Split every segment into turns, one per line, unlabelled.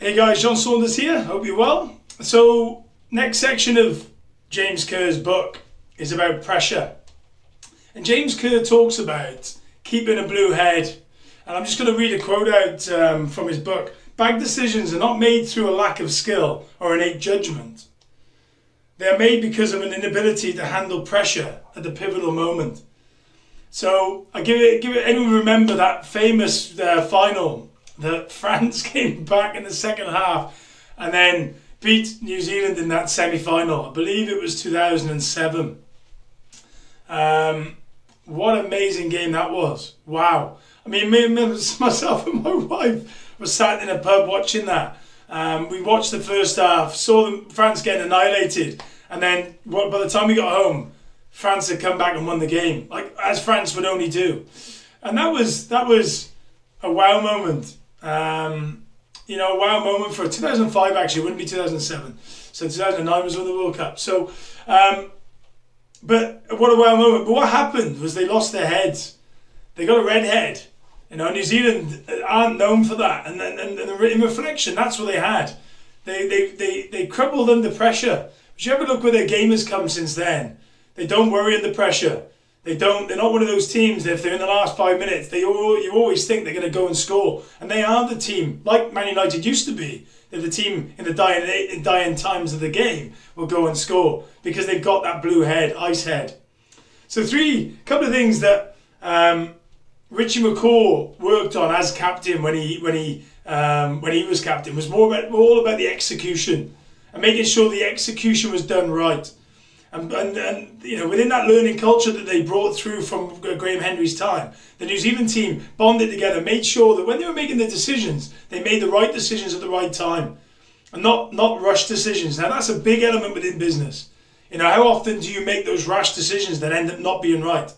Hey guys, John Saunders here, hope you're well. So, next section of James Kerr's book is about pressure. And James Kerr talks about keeping a blue head. And I'm just going to read a quote out from his book. Bad decisions are not made through a lack of skill or innate judgment. They are made because of an inability to handle pressure at the pivotal moment. So, I give it. Anyone remember that famous final that France came back in the second half and then beat New Zealand in that semi-final? I believe it was 2007. What an amazing game that was. Wow. I mean, myself and my wife were sat in a pub watching that. We watched the first half, saw France getting annihilated, and then by the time we got home, France had come back and won the game, like as France would only do. And that was a wow moment. A wow moment for 2005 actually, it wouldn't be 2007. So 2009 was when the World Cup. So, but what a wow moment. But what happened was they lost their heads. They got a red head. New Zealand aren't known for that. And in reflection, that's what they had. They crumbled under pressure. But you ever look where their game has come since then? They don't worry under pressure. They're not one of those teams that if they're in the last 5 minutes, you always think they're going to go and score. And they are the team, like Man United used to be. They're the team in the dying times of the game will go and score because they've got that blue head, ice head. So couple of things that Richie McCaw worked on as captain when he was captain was all about the execution and making sure the execution was done right. And within that learning culture that they brought through from Graham Henry's time, the New Zealand team bonded together, made sure that when they were making the decisions, they made the right decisions at the right time, and not rush decisions. Now that's a big element within business. How often do you make those rash decisions that end up not being right?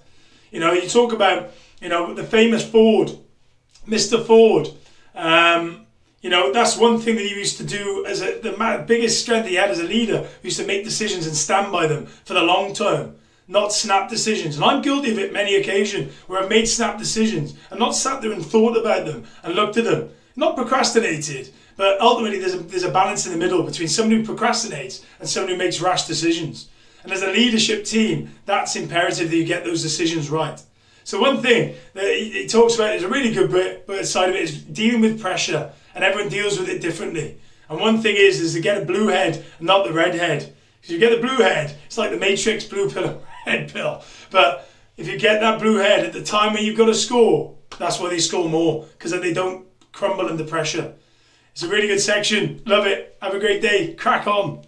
You talk about the famous Ford, Mr. Ford. That's one thing that he used to do as the biggest strength he had as a leader. He used to make decisions and stand by them for the long term, not snap decisions. And I'm guilty of it many occasions where I've made snap decisions and not sat there and thought about them and looked at them, not procrastinated. But ultimately, there's a balance in the middle between somebody who procrastinates and somebody who makes rash decisions. And as a leadership team, that's imperative that you get those decisions right. So one thing that he talks about is a really good bit side of it is dealing with pressure. And everyone deals with it differently. And one thing is to get a blue head and not the red head. Because you get the blue head, it's like the Matrix blue pill, head pill. But if you get that blue head at the time when you've got to score, that's why they score more. Because then they don't crumble under pressure. It's a really good section. Love it. Have a great day. Crack on.